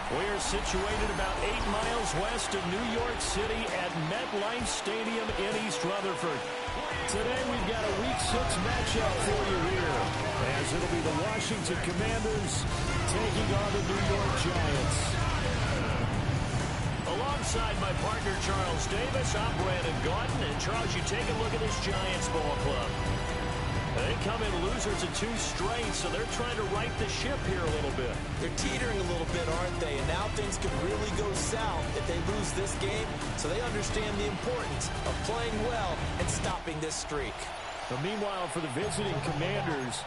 We are situated about 8 miles west of New York City at MetLife Stadium in East Rutherford. Today we've got a Week 6 matchup for you here, as it'll be the Washington Commanders taking on the New York Giants. Alongside my partner Charles Davis, I'm Brandon Gaudin. And Charles, you take a look at this Giants ball club. They come in losers of 2 straight, so they're trying to right the ship here a little bit. They're teetering a little bit, aren't they? And now things could really go south if they lose this game, so they understand the importance of playing well and stopping this streak. But meanwhile, for the visiting Commanders,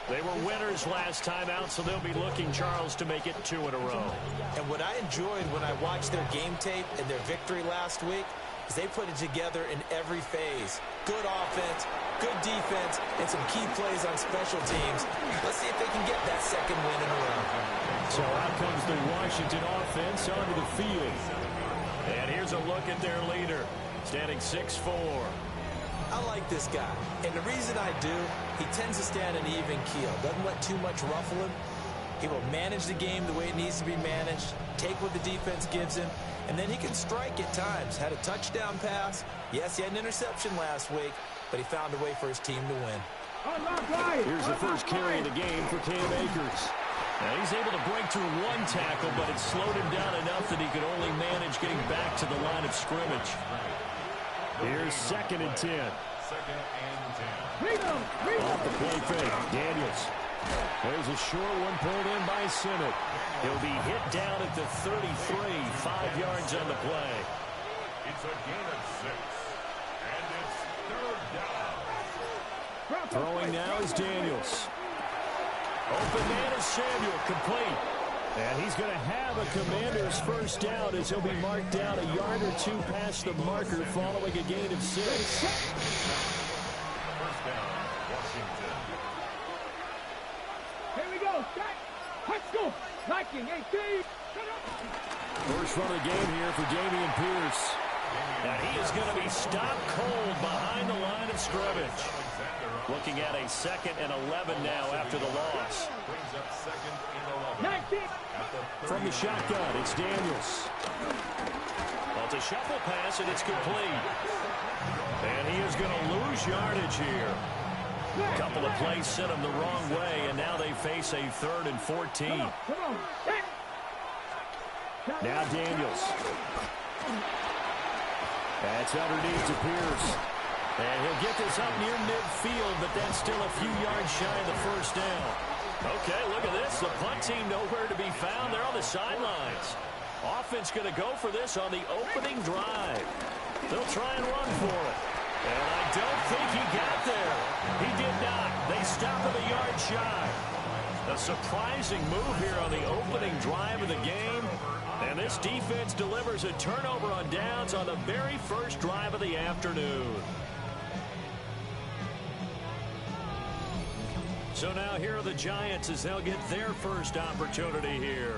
they were winners last time out, so they'll be looking, Charles, to make it 2 in a row. And what I enjoyed when I watched their game tape and their victory last week is they put it together in every phase. Good offense, good defense, and some key plays on special teams. Let's see if they can get that second win in a row. So out comes the Washington offense onto the field. And here's a look at their leader, standing 6'4". I like this guy, and the reason I do, he tends to stand an even keel. Doesn't let too much ruffle him. He will manage the game the way it needs to be managed, take what the defense gives him, and then he can strike at times. Had a touchdown pass. Yes, he had an interception last week, but he found a way for his team to win. Here's the first carry of the game for Cam Akers. Now he's able to break through 1 tackle, but it slowed him down enough that he could only manage getting back to the line of scrimmage. Here's 2nd and 10. Off the play fake, Daniels. There's a short one pulled in by Simmett. He'll be hit down at the 33, 5 yards on the play. It's a gain of 6, and it's 3rd down. Throwing now is Daniels. Open man is Samuel, complete. And he's going to have a Commander's first down as he'll be marked down a yard or 2 past the marker following a gain of 6. First down, Washington. Here we go. Let's go. Liking 18. First run of the game here for Dameon Pierce. And he is going to be stopped cold behind the line of scrimmage. Looking at a 2nd and 11 now after the loss. Brings up 2nd and 11. From the shotgun, it's Daniels. Well, it's a shuffle pass, and it's complete. And he is going to lose yardage here. A couple of plays sent him the wrong way, and now they face a 3rd and 14. Now Daniels. That's underneath to Pierce. And he'll get this up near midfield, but that's still a few yards shy of the first down. Okay, look at this. The punt team nowhere to be found. They're on the sidelines. Offense going to go for this on the opening drive. They'll try and run for it. And I don't think he got there. He did not. They stop him a yard shy. A surprising move here on the opening drive of the game. And this defense delivers a turnover on downs on the very first drive of the afternoon. So now here are the Giants as they'll get their first opportunity here.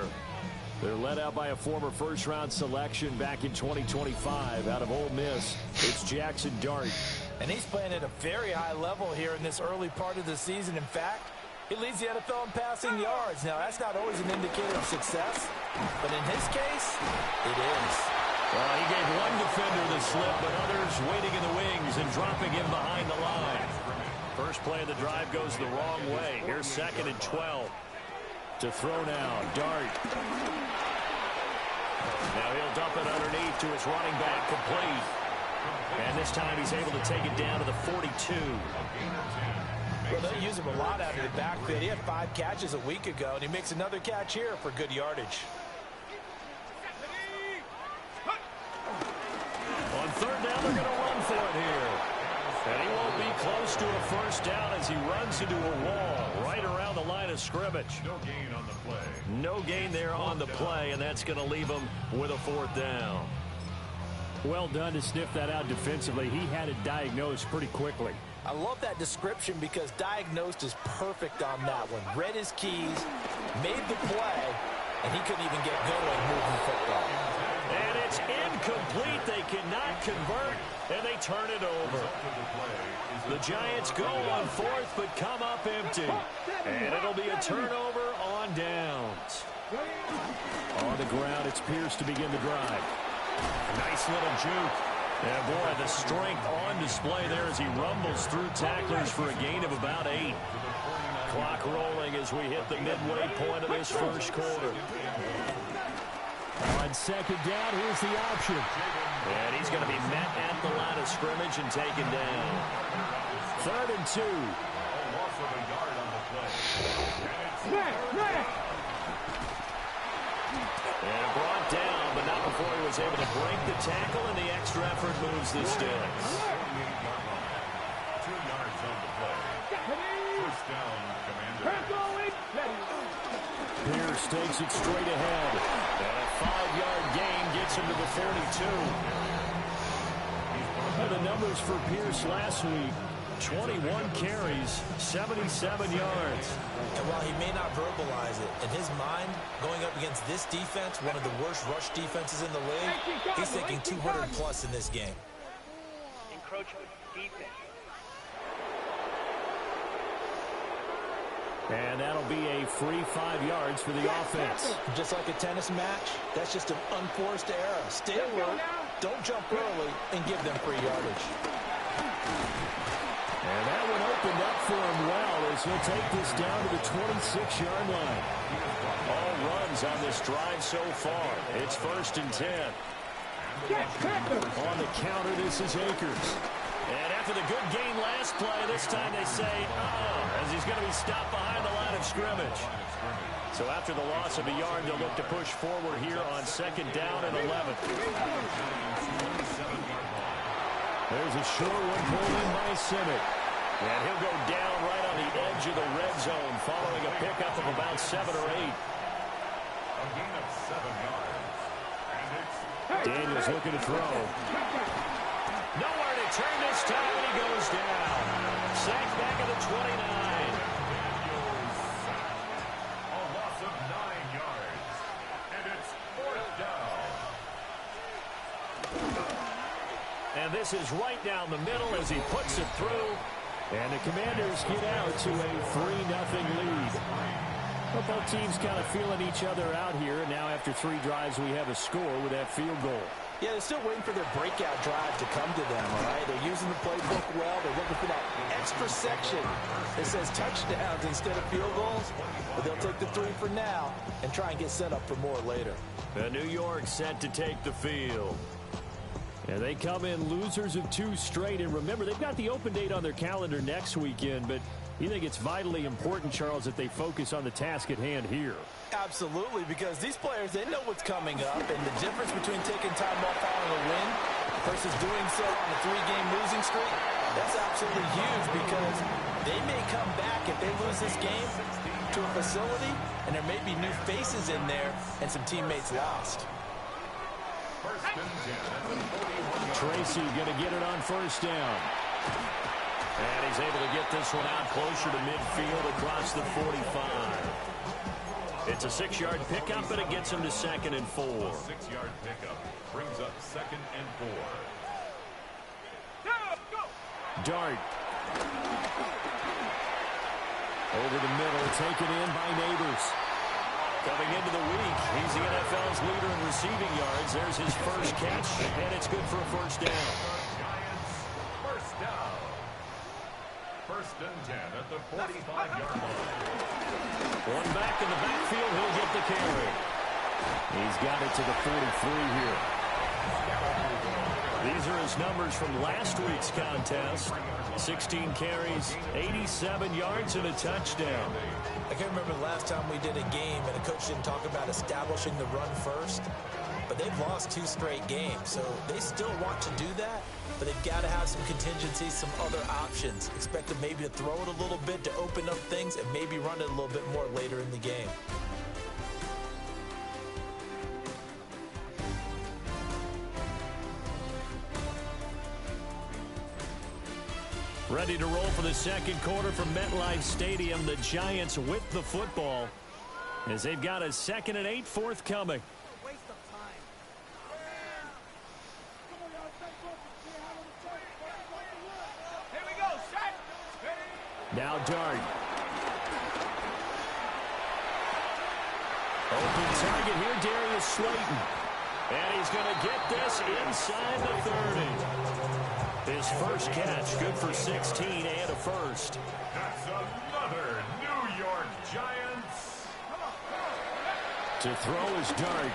They're led out by a former first-round selection back in 2025 out of Ole Miss. It's Jackson Dart. And he's playing at a very high level here in this early part of the season. In fact, he leads the NFL in passing yards. Now, that's not always an indicator of success, but in his case, it is. Well, he gave one defender the slip, but others waiting in the wings and dropping him behind the line. First play of the drive goes the wrong way. Here's 2nd and 12. To throw now, Dart. Now he'll dump it underneath to his running back, complete. And this time he's able to take it down to the 42. Well, they use him a lot out of the backfield. He had 5 catches a week ago, and he makes another catch here for good yardage. On 3rd down, they're going to run for it here. And he won't be close to a first down as he runs into a wall right around the line of scrimmage. No gain on the play. No gain there on the play, and that's going to leave him with a 4th down. Well done to sniff that out defensively. He had it diagnosed pretty quickly. I love that description because diagnosed is perfect on that one. Read his keys, made the play, and he couldn't even get going moving football. And it's incomplete. They cannot convert, and they turn it over. The Giants go on 4th, but come up empty. And it'll be a turnover on downs. On the ground, it's Pierce to begin the drive. A nice little juke. And boy, the strength on display there as he rumbles through tacklers for a gain of about 8. Clock rolling as we hit the midway point of this first quarter. On second down, here's the option. And he's going to be met at the line of scrimmage and taken down. 3rd and 2. A loss of a yard on the play. And brought down, but not before he was able to break the tackle, and the extra effort moves the sticks. 2 yards on the play. First down, Commanders. Pierce takes it straight ahead. And a 5-yard gain gets him to the 42. And the numbers for Pierce last week: 21 carries, 77 yards. And while he may not verbalize it, in his mind, going up against this defense, one of the worst rush defenses in the league, he's thinking 200 plus in this game. Encroachment defense. And that'll be a free 5 yards for the offense. Just like a tennis match, that's just an unforced error. Stay alert, don't jump early, and give them free yardage. And that one opened up for him well as he'll take this down to the 26-yard line. All runs on this drive so far. It's 1st and 10. On the counter, this is Akers. And after the good gain last play, this time they say, as he's going to be stopped behind the line of scrimmage. So after the loss of a yard, they'll look to push forward here on 2nd down and 11. There's a short one pulled in by Simic. And he'll go down right on the edge of the red zone following a pickup of about 7 or 8. A gain of 7 yards. And it's Daniels looking to throw. Nowhere to turn this time, and he goes down. Sacked back at the 29. a loss of 9 yards. And it's 4th down. And this is right down the middle as he puts it through. And the Commanders get out to a 3-0 lead. Well, both teams kind of feeling each other out here. And now after 3 drives, we have a score with that field goal. Yeah, they're still waiting for their breakout drive to come to them, all right? They're using the playbook well. They're looking for that extra section that says touchdowns instead of field goals. But they'll take the 3 for now and try and get set up for more later. The New York set to take the field. And they come in losers of 2 straight. And remember, they've got the open date on their calendar next weekend. But you think it's vitally important, Charles, that they focus on the task at hand here? Absolutely, because these players, they know what's coming up. And the difference between taking time off following a win versus doing so on a 3-game losing streak, that's absolutely huge because they may come back if they lose this game to a facility, and there may be new faces in there and some teammates lost. Tracy going to get it on 1st down. And he's able to get this one out closer to midfield across the 45. It's a 6-yard pickup, and it gets him to 2nd and 4. 6-yard pickup brings up 2nd and 4. Dart. Over the middle, taken in by Neighbors. Coming into the week, he's the NFL's leader in receiving yards. There's his first catch, and it's good for a 1st down. Giants, 1st down. 1st and 10 at the 45-yard line. One back in the backfield, he'll get the carry. He's got it to the 43 here. These are his numbers from last week's contest. 16 carries, 87 yards, and a touchdown. I can't remember the last time we did a game and a coach didn't talk about establishing the run first. But they've lost 2 straight games, so they still want to do that. But they've got to have some contingencies, some other options. Expect them maybe to throw it a little bit to open up things and maybe run it a little bit more later in the game. Ready to roll for the 2nd quarter from MetLife Stadium. The Giants with the football as they've got a 2nd and 8 forthcoming. Now Dart. Open target here, Darius Slayton. And he's going to get this inside the 30. His first catch, good for 16 and a first. That's another New York Giants. To throw his dart.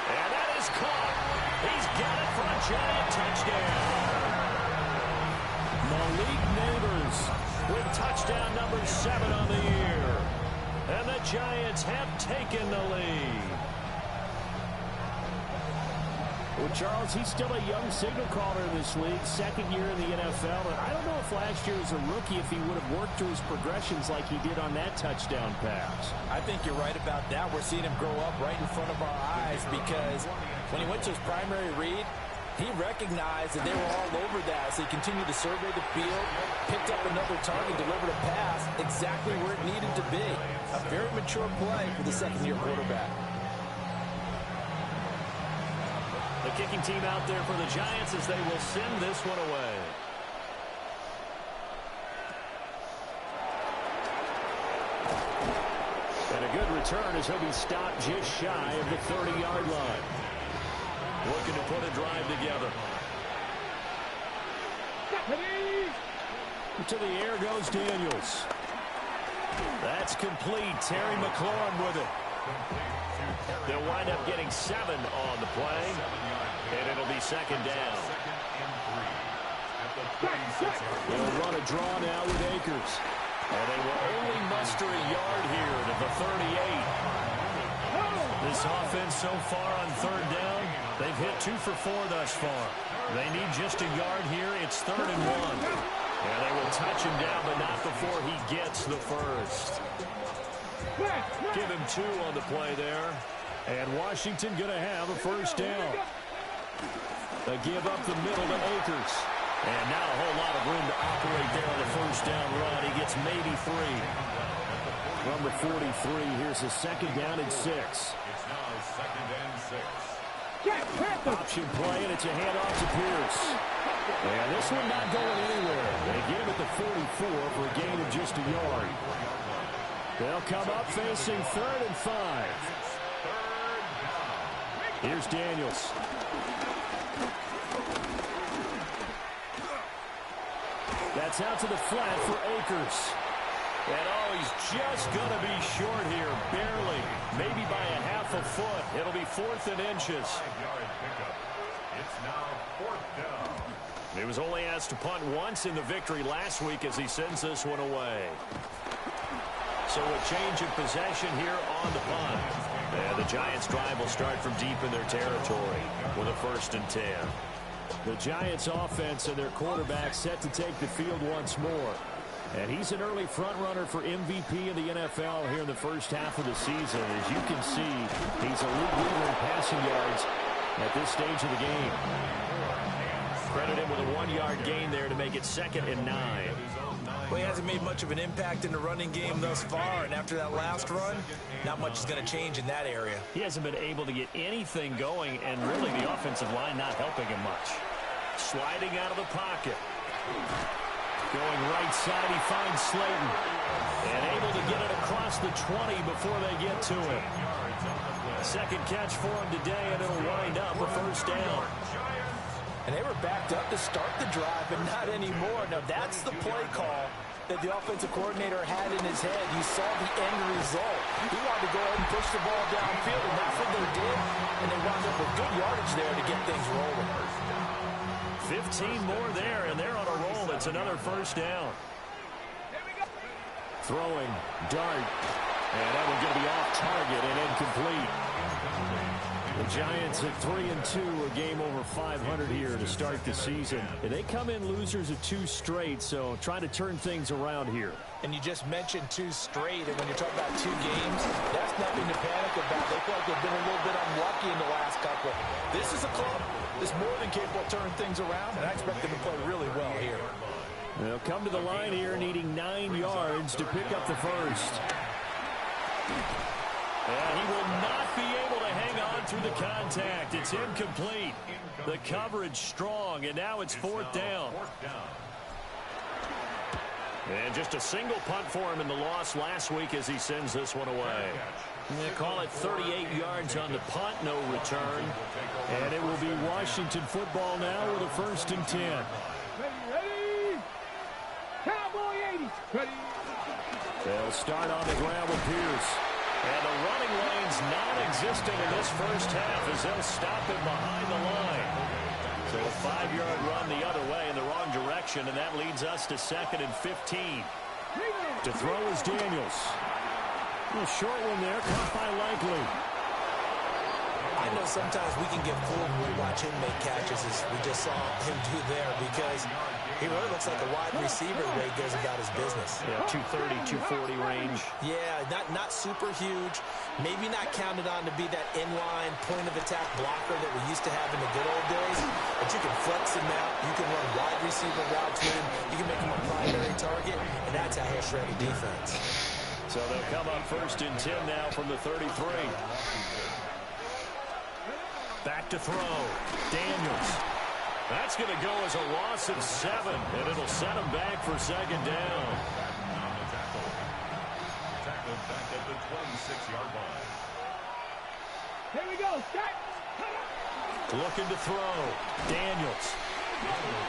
And that is caught. He's got it for a Giant touchdown. Malik Neighbors with touchdown number 7 on the year. And the Giants have taken the lead. Well, Charles, he's still a young signal caller in this league, second year in the NFL. And I don't know if last year as a rookie if he would have worked through his progressions like he did on that touchdown pass. I think you're right about that. We're seeing him grow up right in front of our eyes because when he went to his primary read, he recognized that they were all over that. So he continued to survey the field, picked up another target, delivered a pass exactly where it needed to be. A very mature play for the second-year quarterback. The kicking team out there for the Giants as they will send this one away. And a good return as he'll be stopped just shy of the 30-yard line. Looking to put a drive together. To the air goes Daniels. That's complete. Terry McLaurin with it. They'll wind up getting 7 on the play. And it'll be second down. They'll run a draw now with Akers. And they will only muster a yard here to the 38. This offense so far on third down, they've hit 2 for 4 thus far. They need just a yard here. It's 3rd and 1. And they will touch him down, but not before he gets the first. Give him 2 on the play there. And Washington going to have a first down. They give up the middle to Akers. And not a whole lot of room to operate there on the first down run. He gets maybe 3. Number 43, here's a second down and 6. It's now 2nd and 6. Option play, and it's a handoff to Pierce. And this one not going anywhere. They get him at the 44 for a gain of just a yard. They'll come up facing 3rd and 5. Here's Daniels. That's out to the flat for Akers. And oh, he's just going to be short here, barely. Maybe by a half a foot. It'll be 4th and inches. 5-yard pickup. It's now 4th down. He was only asked to punt once in the victory last week as he sends this one away. So a change of possession here on the punt. And the Giants' drive will start from deep in their territory with a 1st and 10. The Giants' offense and their quarterback set to take the field once more. And he's an early front runner for MVP in the NFL here in the first half of the season. As you can see, he's a league leader in passing yards at this stage of the game. Credit him with a 1-yard gain there to make it 2nd and 9. Well, he hasn't made much of an impact in the running game thus far, and after that last run, not much is going to change in that area. He hasn't been able to get anything going, and really the offensive line not helping him much. Sliding out of the pocket. Going right side, he finds Slayton. And able to get it across the 20 before they get to him. Second catch for him today, and it'll wind up a first down. And they were backed up to start the drive, but not anymore. Now, that's the play call that the offensive coordinator had in his head. You saw the end result. He wanted to go ahead and push the ball downfield, and that's what they did. And they wound up with good yardage there to get things rolling. 15 more there, and they're on a roll. It's another first down. Throwing, dart. And that one's going to be off target and incomplete. The Giants at 3-2, a game over 500 here to start the season. And they come in losers of 2 straight, so trying to turn things around here. And you just mentioned 2 straight, and when you're talking about 2 games, that's nothing to panic about. They feel like they've been a little bit unlucky in the last couple. This is a club that's more than capable of turning things around, and I expect them to play really well here. They'll come to the line here needing 9 yards to pick up the first. And he will not be able to hang on through the contact. It's incomplete. The coverage strong, and now it's 4th down. And just a single punt for him in the loss last week as he sends this one away. They call it 38 yards on the punt, no return. And it will be Washington football now with a 1st and 10. Ready? Cowboy 80. Ready? They'll start on the ground with Pierce. And the running lane's non-existent in this first half as they'll stop him behind the line. So a 5-yard run the other way in the wrong direction, and that leads us to 2nd and 15. To throw is Daniels. A short one there, caught by Likely. I know sometimes we can get fooled when we watch him make catches as we just saw him do there because he really looks like a wide receiver the way he goes about his business. Yeah, 230, 240 range. Yeah, not super huge. Maybe not counted on to be that inline point-of-attack blocker that we used to have in the good old days. But you can flex him out. You can run wide receiver routes with him. You can make him a primary target, and that's how he'll shred a defense. So they'll come up 1st and 10 now from the 33. Back to throw. Daniels. That's going to go as a loss of 7, and it'll set him back for 2nd down. Tackled back at the 26-yard line. Here we go. Start. Looking to throw. Daniels.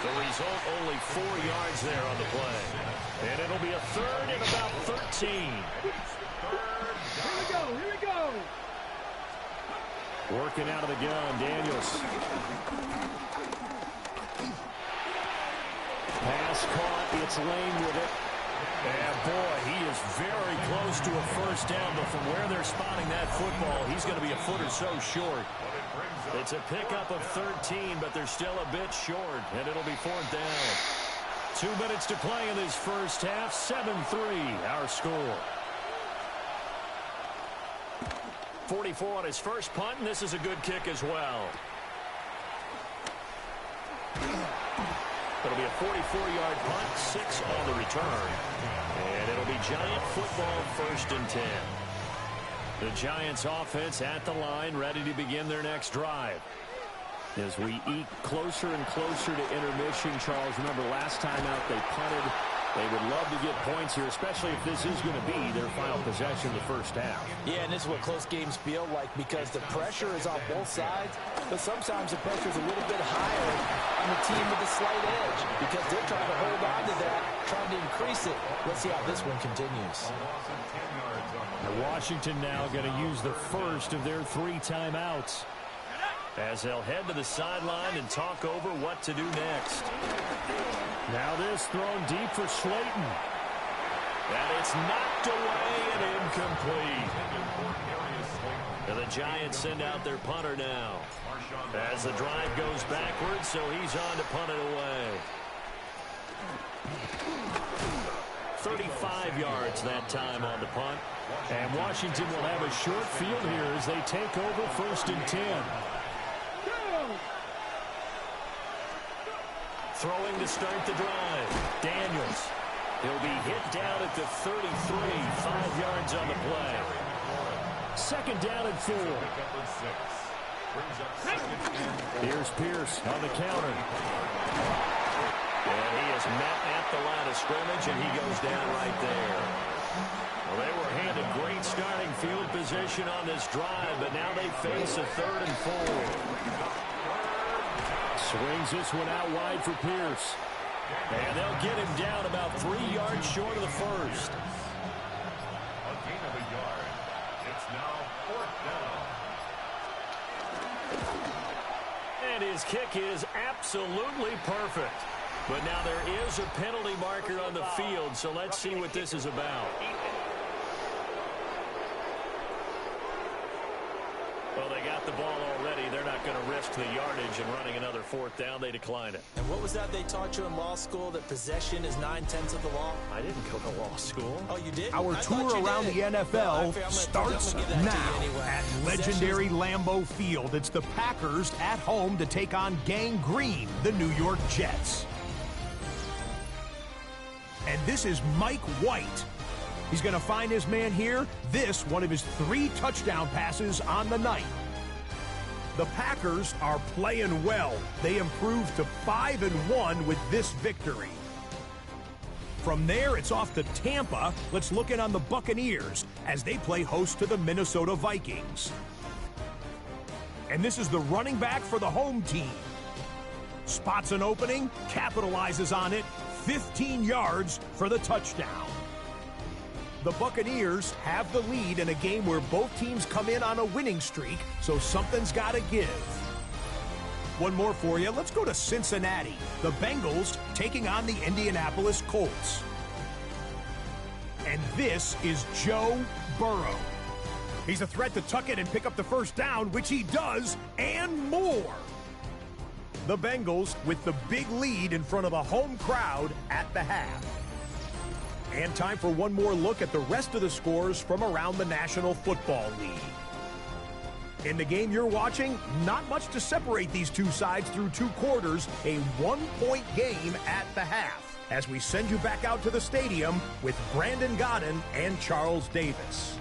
The result, only 4 yards there on the play. And it'll be a 3rd and about 13. Here we go. Here we go. Working out of the gun, Daniels. Pass caught, it's Lane with it. And boy, he is very close to a 1st down, but from where they're spotting that football, he's going to be a foot or so short. It's a pickup of 13, but they're still a bit short, and it'll be 4th down. 2 minutes to play in this first half, 7-3, our score. 44 on his first punt, and this is a good kick as well. It'll be a 44-yard punt, 6 on the return. And it'll be Giant football, 1st and 10. The Giants offense at the line, ready to begin their next drive. As we eke closer and closer to intermission, Charles, remember last time out they punted. They would love to get points here, especially if this is going to be their final possession of the first half. Yeah, and this is what close games feel like because the pressure is on both sides, but sometimes the pressure is a little bit higher on the team with a slight edge because they're trying to hold on to that, trying to increase it. Let's see how this one continues. Now Washington now going to use the first of their 3 timeouts, as they'll head to the sideline and talk over what to do next. Now this thrown deep for Slayton. And it's knocked away and incomplete. And the Giants send out their punter now. As the drive goes backwards, so he's on to punt it away. 35 yards that time on the punt. And Washington will have a short field here as they take over 1st and 10. Throwing to start the drive. Daniels. He'll be hit down at the 33. 5 yards on the play. 2nd down and 4. Here's Pierce on the counter. And he is met at the line of scrimmage, and he goes down right there. Well, they were handed great starting field position on this drive, but now they face a 3rd and 4. Swings this one out wide for Pierce. And they'll get him down about 3 yards short of the first. A gain of a yard. It's now 4th down. And his kick is absolutely perfect. But now there is a penalty marker on the field, so let's see what this is about. Well, they got the ball already. They're not going to risk the yardage and running another 4th down. They decline it. And what was that they taught you in law school, that possession is 9/10 of the law? I didn't go to law school. Oh, you did? Our tour around the NFL starts now at legendary Lambeau Field. It's the Packers at home to take on Gang Green, the New York Jets. And this is Mike White. He's going to find his man here. This, one of his 3 touchdown passes on the night. The Packers are playing well. They improved to 5-1 with this victory. From there, it's off to Tampa. Let's look in on the Buccaneers as they play host to the Minnesota Vikings. And this is the running back for the home team. Spots an opening, capitalizes on it, 15 yards for the touchdown. The Buccaneers have the lead in a game where both teams come in on a winning streak, so something's got to give. One more for you. Let's go to Cincinnati. The Bengals taking on the Indianapolis Colts. And this is Joe Burrow. He's a threat to tuck it and pick up the first down, which he does, and more. The Bengals with the big lead in front of a home crowd at the half. And time for one more look at the rest of the scores from around the National Football League. In the game you're watching, not much to separate these two sides through two quarters, a one-point game at the half, as we send you back out to the stadium with Brandon Godden and Charles Davis.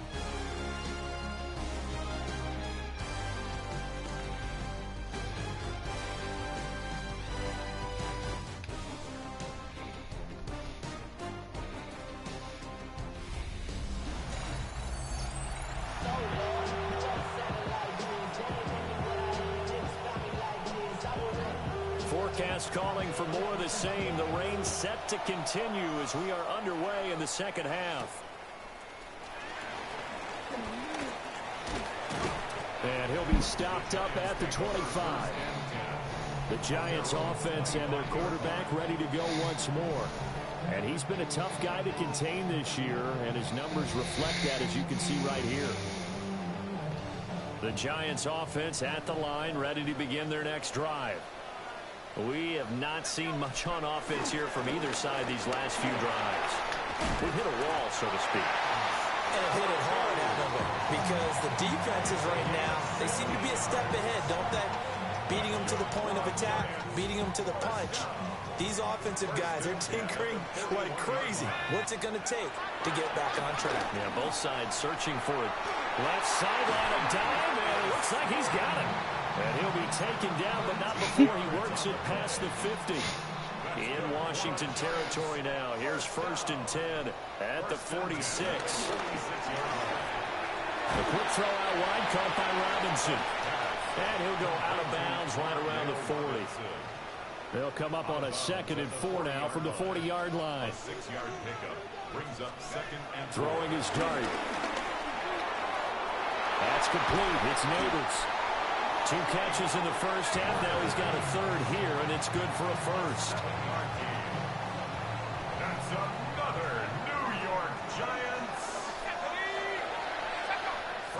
Forecast calling for more of the same. The rain set to continue as we are underway in the second half. And he'll be stopped up at the 25. The Giants offense and their quarterback ready to go once more. And he's been a tough guy to contain this year, and his numbers reflect that, as you can see right here. The Giants offense at the line, ready to begin their next drive. We have not seen much on offense here from either side these last few drives. We've hit a wall, so to speak. And hit it hard, haven't we? Because the defenses right now, they seem to be a step ahead, don't they? Beating them to the point of attack, beating them to the punch. These offensive guys, they're tinkering like crazy. What's it going to take to get back on track? Yeah, both sides searching for it. Left sideline, a dive, and it looks like he's got it. And he'll be taken down, but not before he works it past the 50. In Washington territory now. Here's 1st and 10 at the 46. A quick throw out wide, caught by Robinson. And he'll go out of bounds right around the 40. They'll come up on a 2nd and 4 now from the 40-yard line. 6-yard pickup brings up 2nd and 4. Throwing his dart. That's complete. It's Neighbors. 2 catches in the first half. Now he's got a 3rd here, and it's good for a 1st. That's another New York Giants.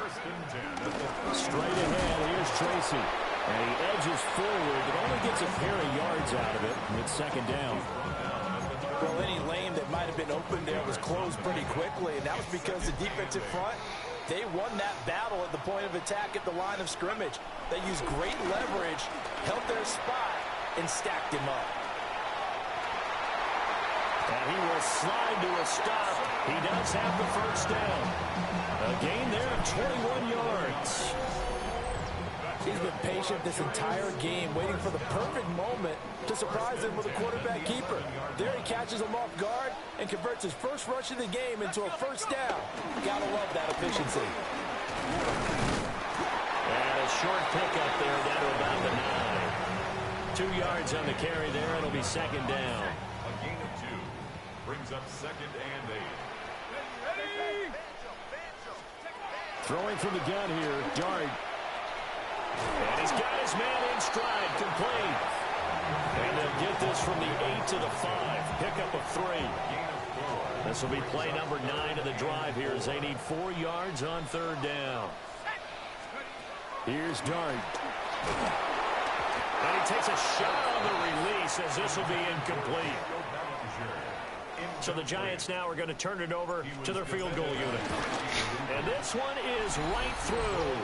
1st and 10 at the 30. Straight ahead, here's Tracy. And he edges forward, but only gets a pair of yards out of it. And it's 2nd down. Well, any lane that might have been open there was closed pretty quickly, and that was because the defensive front, they won that battle at the point of attack at the line of scrimmage. They used great leverage, held their spot, and stacked him up. And he will slide to a stop. He does have the 1st down. A gain there of 21 yards. He's been patient this entire game, waiting for the perfect moment to surprise him with a quarterback keeper. There he catches him off guard and converts his first rush of the game into a 1st down. Gotta love that efficiency. And a short pickup there down to about the 9. 2 yards on the carry there. It'll be 2nd down. A gain of 2 brings up 2nd and 8. Throwing from the gun here, Dart. And he's got his man in stride, complete. And they'll get this from the 8 to the 5. Pickup of 3. This will be play number 9 of the drive here as they need 4 yards on 3rd down. Here's Dart. And he takes a shot on the release as this will be incomplete. So the Giants now are going to turn it over to their field goal unit. And this one is right through.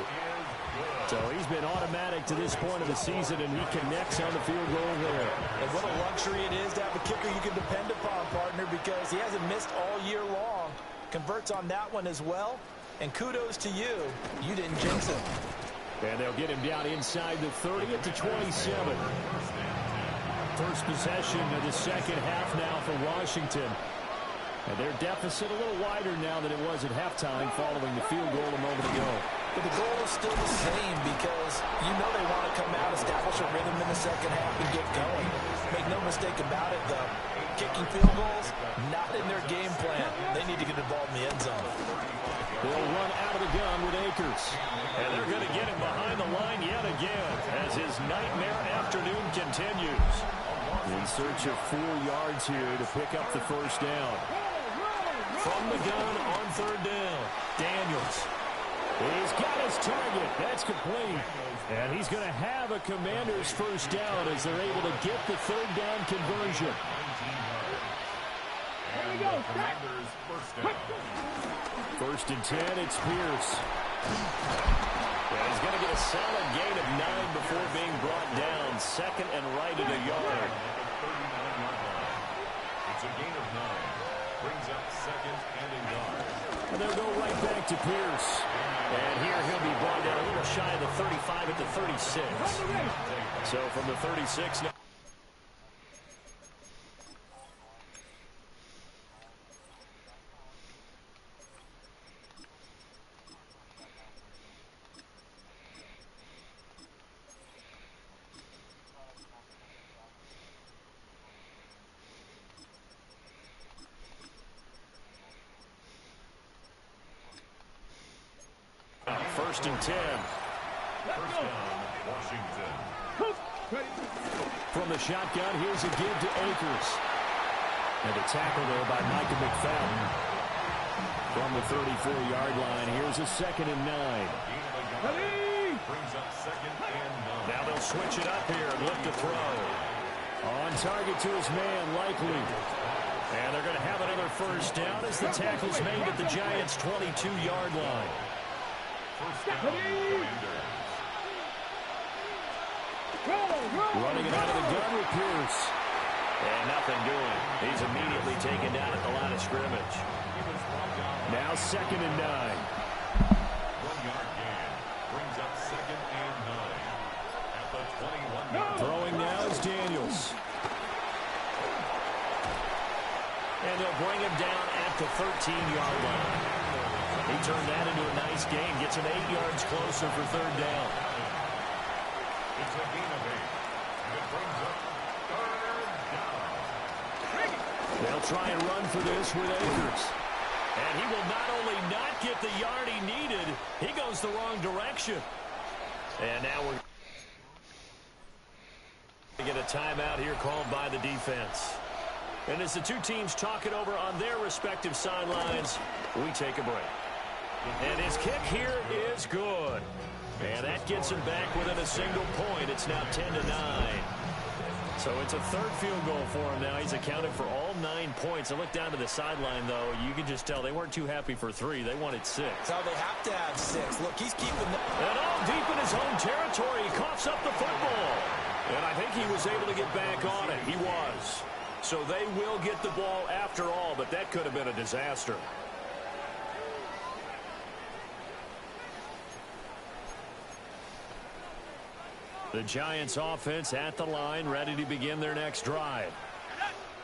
So he's been automatic to this point of the season, and he connects on the field goal there. And what a luxury it is to have a kicker you can depend upon, partner, because he hasn't missed all year long. Converts on that one as well. And kudos to you. You didn't jinx him. And they'll get him down inside the 30 at the 27. First possession of the second half now for Washington. And their deficit a little wider now than it was at halftime following the field goal a moment ago. But the goal is still the same because you know they want to come out, establish a rhythm in the second half, and get going. Make no mistake about it, though. Kicking field goals, not in their game plan. They need to get the ball in the end zone. They'll run out of the gun with Akers. And they're going to get him behind the line yet again as his nightmare afternoon continues. In search of 4 yards here to pick up the first down. From the gun on third down, Daniels. He's got his target. That's complete. And he's going to have a Commander's first down as they're able to get the third down conversion. And the Commanders' first down. First and 10, it's Pierce. And he's going to get a solid gain of 9 before being brought down. Second and right at a yard. It's a gain of 9. Brings up second and a yard. And they'll go right back to Pierce. And here he'll be brought down a little shy of the 35 at the 36. So from the 36 now. First and 10. First down, Washington. From the shotgun, here's a give to Akers. And a tackle there by Micah McFadden. From the 34-yard line, here's a second and 9. Brings up second and 9. Now they'll switch it up here and look to throw. On target to his man, Likely. And they're going to have another first down as the tackle's made at the Giants' 22-yard line. First down, Commanders. Running it out of the gun with Pierce. And nothing doing. He's immediately taken down at the line of scrimmage. Now second and 9. 1-yard gain. Brings up second and 9. At the 21-yard. Throwing now is Daniels. And they'll bring him down at the 13-yard line. He turned that into a nice gain. Gets him 8 yards closer for third down. It's a gain of 8. And it brings up third down. They'll try and run for this with Akers. And he will not only not get the yard he needed, he goes the wrong direction. And now we're going to get a timeout here called by the defense. And as the two teams talk it over on their respective sidelines, we take a break. And his kick here is good. And that gets him back within a single point. It's now 10-9. So it's a third field goal for him now. He's accounted for all 9 points. I look down to the sideline, though. You can just tell they weren't too happy for 3. They wanted 6. So they have to have 6. Look, he's keeping the... And all deep in his own territory. He coughs up the football. And I think he was able to get back on it. He was. So they will get the ball after all, but that could have been a disaster. The Giants offense at the line, ready to begin their next drive.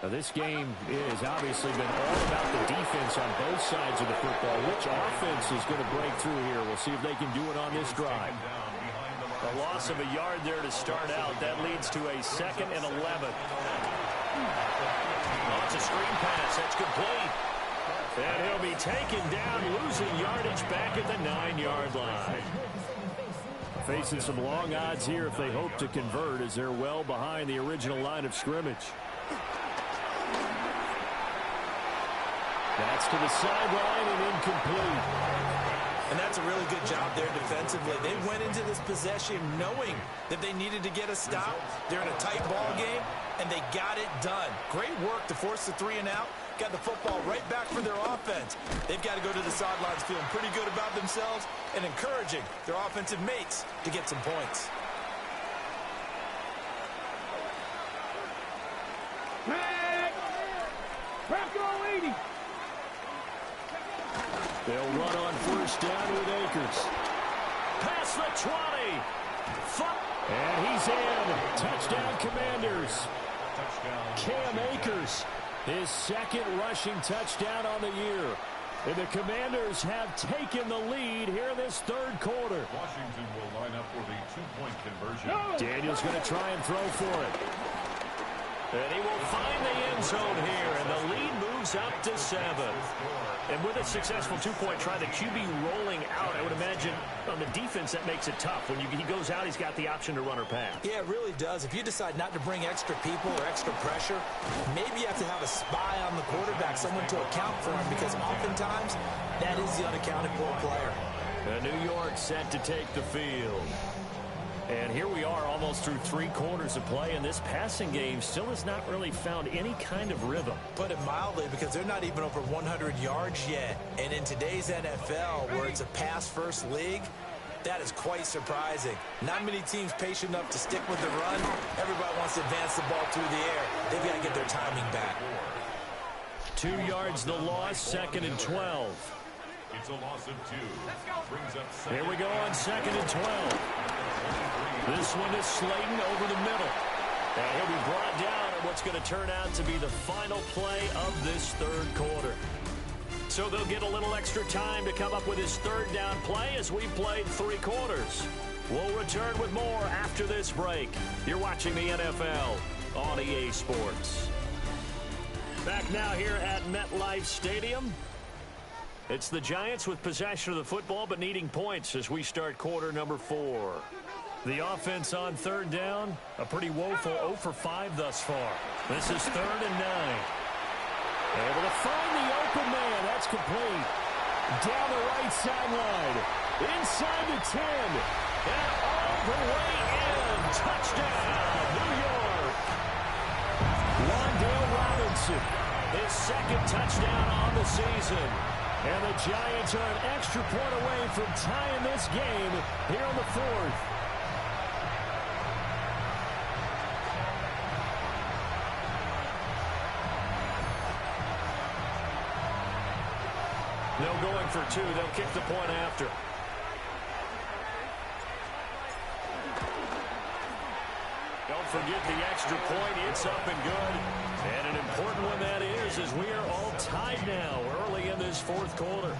Now, this game has obviously been all about the defense on both sides of the football. Which offense is going to break through here? We'll see if they can do it on this drive. A loss of a yard there to start out. That leads to a 2nd and 11. Oh, it's a screen pass. That's complete. And he'll be taken down, losing yardage back at the 9-yard line. Facing some long odds here if they hope to convert, as they're well behind the original line of scrimmage. That's to the sideline and incomplete. And that's a really good job there defensively. They went into this possession knowing that they needed to get a stop. They're in a tight ball game, and they got it done. Great work to force the 3 and out. Got the football right back for their offense. They've got to go to the sidelines feeling pretty good about themselves and encouraging their offensive mates to get some points. They'll run on first down with Akers. Past the 20. And he's in. Touchdown, Commanders. Touchdown. Cam Akers. His second rushing touchdown on the year. And the Commanders have taken the lead here in this third quarter. Washington will line up for the two-point conversion. Daniel's going to try and throw for it. And he will find the end zone here, and the lead moves up to 7. And with a successful two-point try, the QB rolling out, I would imagine on the defense that makes it tough. When he goes out, he's got the option to run or pass. Yeah, it really does. If you decide not to bring extra people or extra pressure, maybe you have to have a spy on the quarterback, someone to account for him, because oftentimes that is the unaccounted for player. And New York set to take the field. And here we are almost through 3 quarters of play, and this passing game still has not really found any kind of rhythm. Put it mildly, because they're not even over 100 yards yet. And in today's NFL, where it's a pass-first league, that is quite surprising. Not many teams patient enough to stick with the run. Everybody wants to advance the ball through the air. They've got to get their timing back. 2 yards the loss, 2nd and 12. It's a loss of 2. Brings up Here we go on 2nd and 12. This one is Slayton over the middle. And he'll be brought down at what's going to turn out to be the final play of this third quarter. So they'll get a little extra time to come up with his third down play as we've played 3 quarters. We'll return with more after this break. You're watching the NFL on EA Sports. Back now here at MetLife Stadium. It's the Giants with possession of the football but needing points as we start quarter number 4. The offense on third down, a pretty woeful 0 for 5 thus far. This is 3rd and 9. Able to find the open man. That's complete. Down the right sideline. Inside the 10. And all the way in. Touchdown, New York. Wan'Dale Robinson, his 2nd touchdown on the season. And the Giants are an extra point away from tying this game here in the 4th. No going for 2. They'll kick the point after. Don't forget the extra point. It's up and good. And an important one that is, as we are all tied now early in this 4th quarter.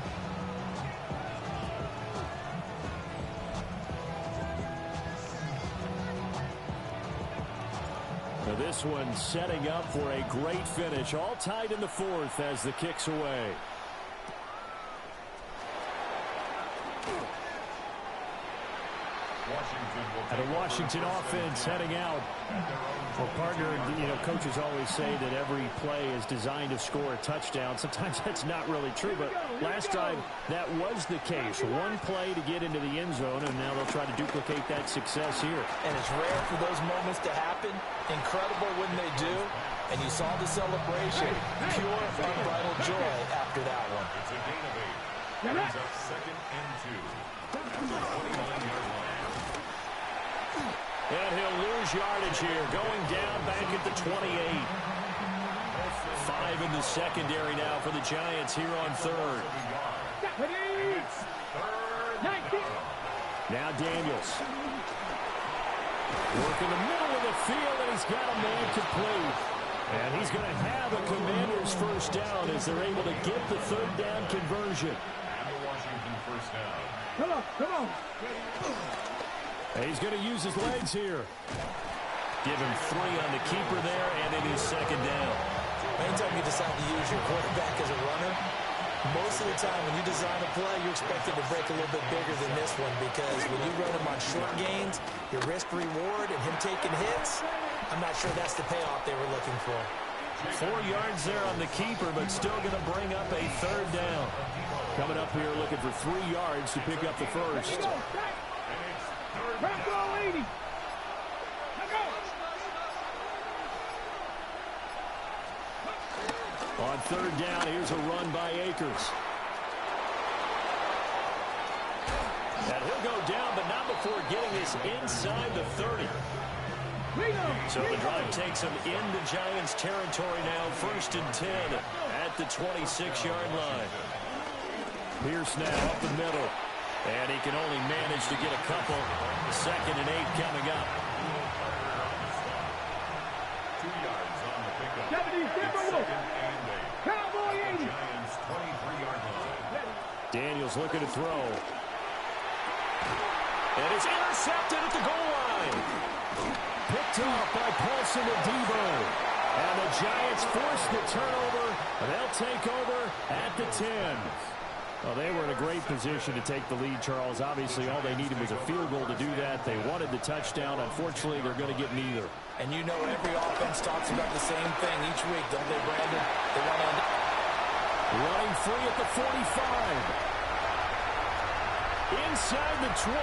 Now this one setting up for a great finish. All tied in the 4th as the kick's away. And a Washington offense heading out. Well, partner, coaches always say that every play is designed to score a touchdown. Sometimes that's not really true, but last time that was the case. One play to get into the end zone, and now they'll try to duplicate that success here. And it's rare for those moments to happen. Incredible when they do. And you saw the celebration. Pure, unbridled joy after that one. It's a gain of 8. Brings up 2nd and 2. At the 29-yard line. And he'll lose yardage here, going down back at the 28. 5 in the secondary now for the Giants here on 3rd. Now Daniels. Working the middle of the field, and he's got a man complete. And he's going to have a Commanders first down as they're able to get the 3rd down conversion. And the Washington first down. Come on, come on. And he's going to use his legs here. Give him 3 on the keeper there, and it is 2nd down. Anytime you decide to use your quarterback as a runner, most of the time when you design a play, you expect it to break a little bit bigger than this one, because when you run him on short gains, your risk-reward and him taking hits, I'm not sure that's the payoff they were looking for. 4 yards there on the keeper, but still going to bring up a 3rd down. Coming up here looking for 3 yards to pick up the first. Back row 80. Let go. On 3rd down, here's a run by Akers. And he'll go down, but not before getting this inside the 30. So the drive takes him into Giants territory now. 1st and 10 at the 26-yard line. Pierce now up the middle. And he can only manage to get a couple. 2nd and 8 coming up. 2 yards on the pickup. Cowboy 80. Giants 23-yard line. Daniels looking to throw. And it's intercepted at the goal line. Picked off by Paulson Adebo. And the Giants force the turnover. They'll take over at the 10. Well, they were in a great position to take the lead, Charles. Obviously, all they needed was a field goal to do that. They wanted the touchdown. Unfortunately, they're going to get neither. And you know every offense talks about the same thing each week, don't they, Brandon? They want to... Running free at the 45. Inside the 20.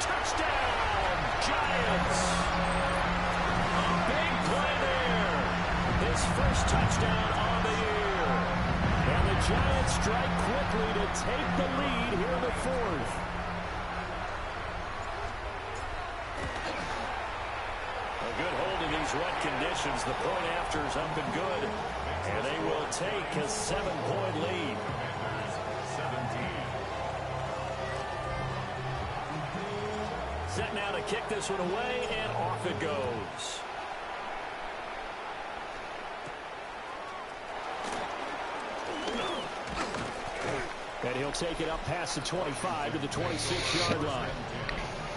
Touchdown, Giants. A big play there. His first touchdown on the year. And the Giants strike quickly to take the lead here in the fourth. A good hold in these wet conditions. The point after is up and good. And they will take a 7-point lead. Set now to kick this one away, and off it goes. And he'll take it up past the 25 to the 26-yard line.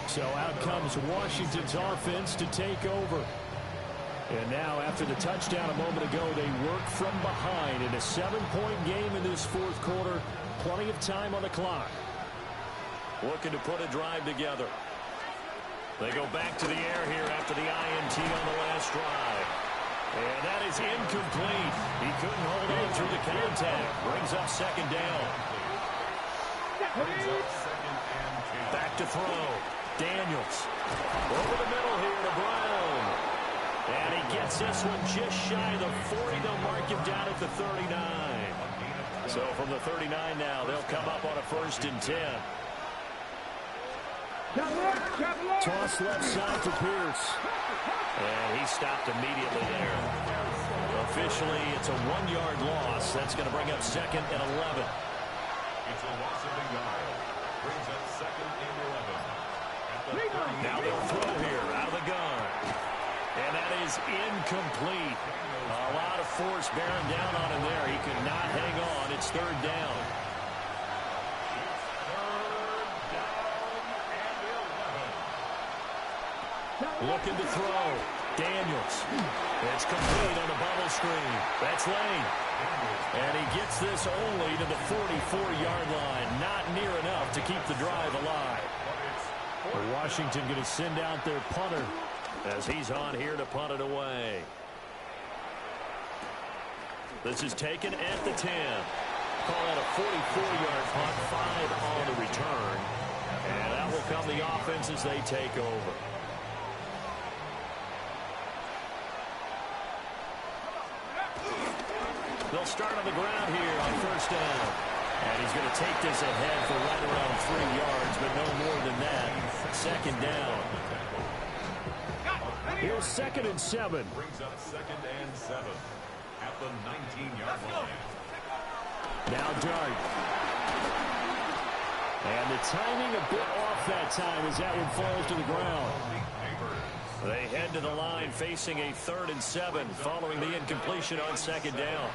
So out comes Washington's offense to take over. And now, after the touchdown a moment ago, they work from behind in a 7-point game in this fourth quarter. Plenty of time on the clock. Looking to put a drive together. They go back to the air here after the INT on the last drive. And that is incomplete. He couldn't hold on through the contact. Brings up second down. Back to throw. Daniels. Over the middle here to Brown. And he gets this one just shy of the 40. They'll mark him down at the 39. So from the 39 now, they'll come up on a 1st and 10. Toss left side for Pierce. And he stopped immediately there. Officially, it's a 1-yard loss. That's going to bring up 2nd and 11. It's a loss of a yard. Brings up 2nd and 11. Now they'll throw here out of the gun. And that is incomplete. A lot of force bearing down on him there. He could not hang on. It's 3rd down. Looking to throw. Daniels. It's complete on the bubble screen. That's Lane. And he gets this only to the 44-yard line. Not near enough to keep the drive alive. Washington going to send out their punter as he's on here to punt it away. This is taken at the 10. Call that a 44-yard punt, 5 on the return. And that will come the offense as they take over. They'll start on the ground here on 1st down. And he's going to take this ahead for right around 3 yards, but no more than that. 2nd down. Here's 2nd and 7. Brings up 2nd and 7 at the 19-yard line. Now Dart. And the timing a bit off that time as that one falls to the ground. They head to the line facing a 3rd and 7 following the incompletion on 2nd down.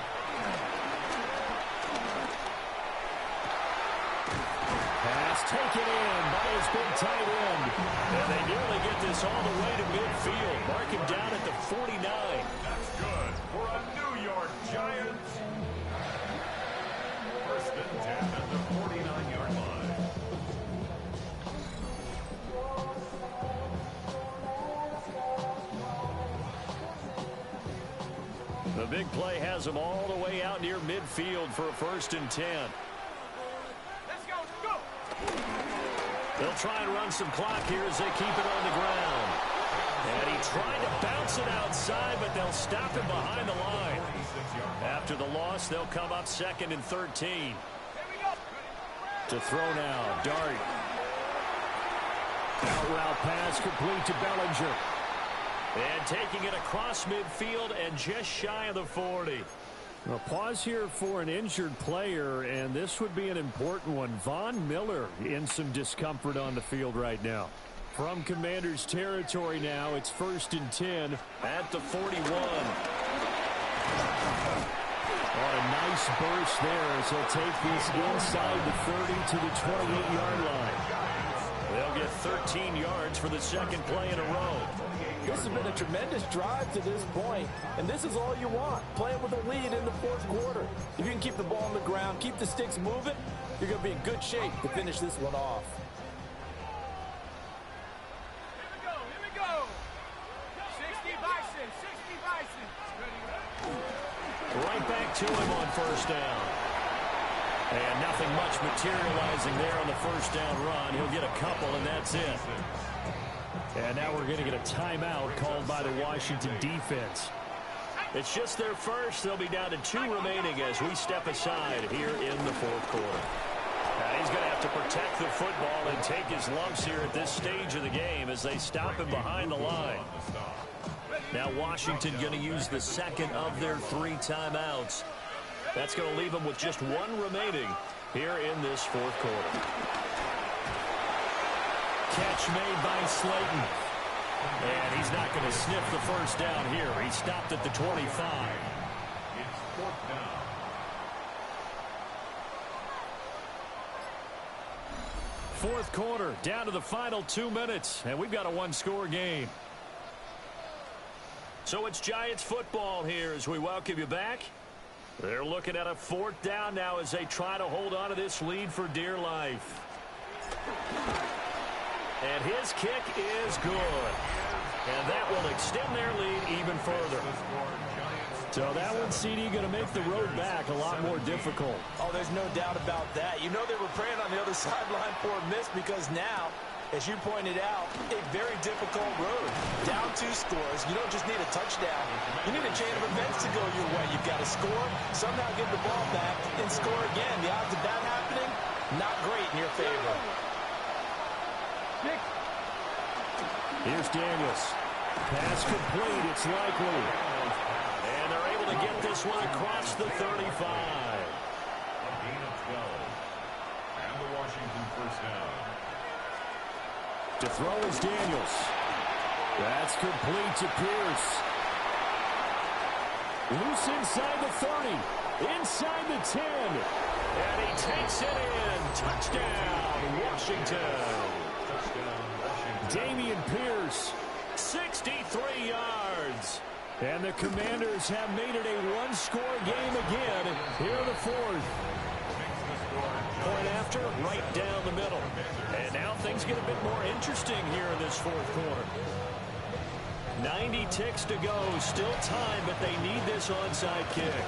Pass taken in by his big tight end. And they nearly get this all the way to midfield. Mark him down at the 49. That's good for a New York Giants. 1st and 10 at the 49-yard line. The big play has them all the way out near midfield for a 1st and 10. Let's go. They'll try and run some clock here as they keep it on the ground. And he tried to bounce it outside, but they'll stop him behind the line. After the loss, they'll come up 2nd and 13. To throw now, Dart. Out route pass complete to Bellinger. And taking it across midfield and just shy of the 40. A pause here for an injured player, and this would be an important one. Von Miller in some discomfort on the field right now. From Commanders territory now, it's 1st and 10 at the 41. On a nice burst there as he'll take this inside the 30 to the 28-yard line. They'll get 13 yards for the second play in a row. This has been a tremendous drive to this point, and this is all you want, playing with a lead in the fourth quarter. If you can keep the ball on the ground, keep the sticks moving, you're going to be in good shape to finish this one off. Here we go. 60 Bison, 60 Bison. Right back to him on first down. And nothing much materializing there on the first down run. He'll get a couple, and that's it. And now we're going to get a timeout called by the Washington defense. It's just their first. They'll be down to 2 remaining as we step aside here in the fourth quarter. Now he's going to have to protect the football and take his lumps here at this stage of the game as they stop him behind the line. Now Washington going to use the second of their 3 timeouts. That's going to leave them with just 1 remaining here in this fourth quarter. Catch made by Slayton. And he's not going to sniff the first down here. He stopped at the 25. It's fourth down. Fourth quarter, down to the final 2 minutes, and we've got a 1-score game. So it's Giants football here as we welcome you back. They're looking at a 4th down now as they try to hold on to this lead for dear life. And his kick is good. And that will extend their lead even further. So that one, CD, going to make the road back a lot more difficult. Oh, there's no doubt about that. You know they were praying on the other sideline for a miss because now, as you pointed out, a very difficult road. Down 2 scores. You don't just need a touchdown. You need a chain of events to go your way. You've got to score, somehow get the ball back, and score again. The odds of that happening, not great in your favor. Here's Daniels. Pass complete. It's likely. And they're able to get this one across the 35. A gain of 12. And the Washington first down. To throw is Daniels. That's complete to Pierce. Loose inside the 30. Inside the 10. And he takes it in. Touchdown, Washington. Damian Pierce. 63 yards. And the Commanders have made it a 1-score game again here in the 4th. Point after, right down the middle. And now things get a bit more interesting here in this fourth quarter. 90 ticks to go. Still time, but they need this onside kick.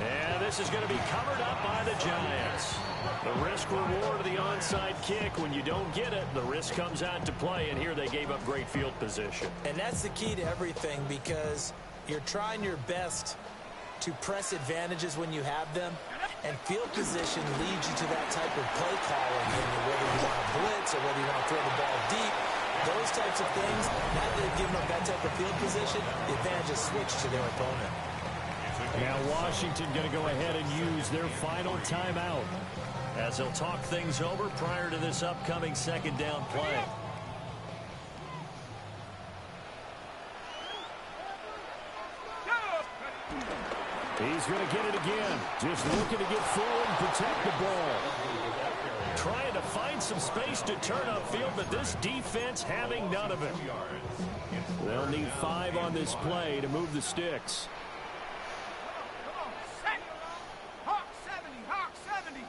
And this is going to be covered up by the Giants. The risk-reward of the onside kick. When you don't get it, the risk comes out to play, and here they gave up great field position. And that's the key to everything because you're trying your best to press advantages when you have them, and field position leads you to that type of play calling, whether you want to blitz or whether you want to throw the ball deep. Those types of things, now that they've given up that type of field position, the advantage is switched to their opponent. Now Washington going to go ahead and use their final timeout as they'll talk things over prior to this upcoming second down play. He's going to get it again. Just looking to get forward and protect the ball. Trying to find some space to turn upfield, but this defense having none of it. They'll need 5 on this play to move the sticks. Hawk 70, Hawk 70.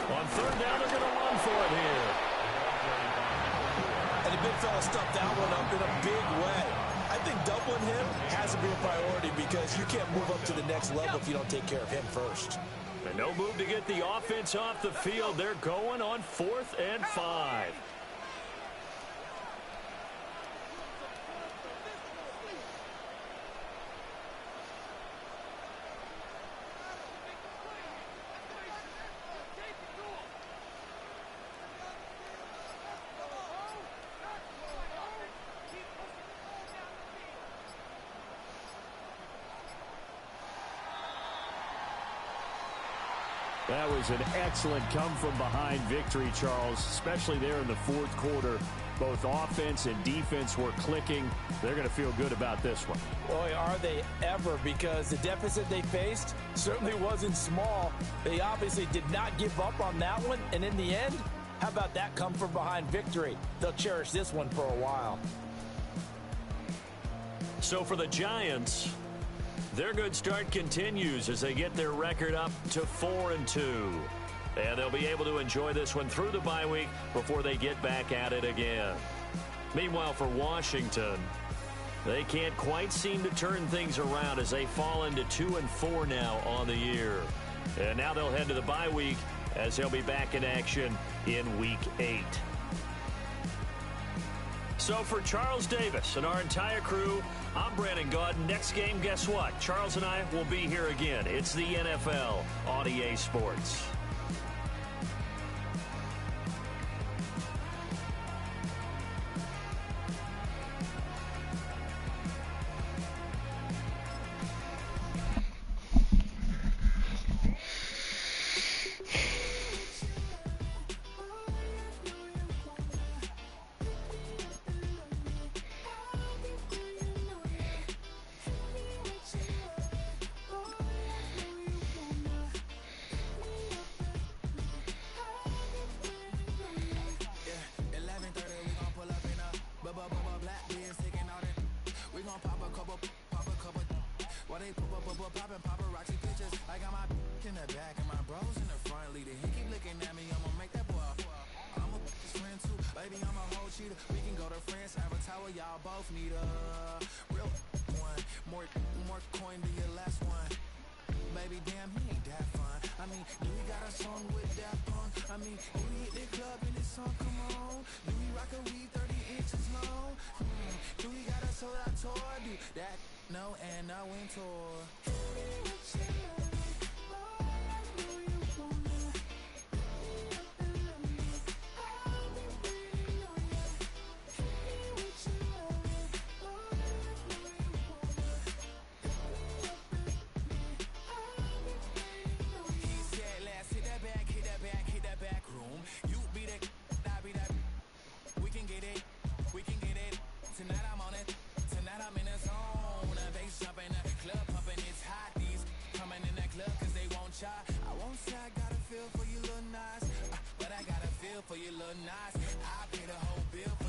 On third down, they're going to run for it here. And the big fella stuffed that one up in a big way. I think doubling him has to be a priority because you can't move up to the next level if you don't take care of him first. And no move to get the offense off the field. They're going on 4th and 5. That was an excellent come-from-behind victory, Charles, especially there in the fourth quarter. Both offense and defense were clicking. They're going to feel good about this one. Boy, are they ever, because the deficit they faced certainly wasn't small. They obviously did not give up on that one, and in the end, how about that come-from-behind victory? They'll cherish this one for a while. So for the Giants, their good start continues as they get their record up to 4-2. And they'll be able to enjoy this one through the bye week before they get back at it again. Meanwhile, for Washington, they can't quite seem to turn things around as they fall into 2-4 now on the year. And now they'll head to the bye week as they'll be back in action in Week 8. So for Charles Davis and our entire crew, I'm Brandon Gaud. Next game, guess what? Charles and I will be here again. It's the NFL on EA Sports. We can go to France, Avatar, y'all both need a real one. More coin than your last one. Baby, damn, he ain't that fun. I mean, do we got a song with that punk? I mean, do we hit the club in this song? Come on. Do we rock a weed 30 inches long? Do we got a sold out tour? Do that? No, and I went tour. For your little nice, but I got a feel for your little nice. I pay the whole bill.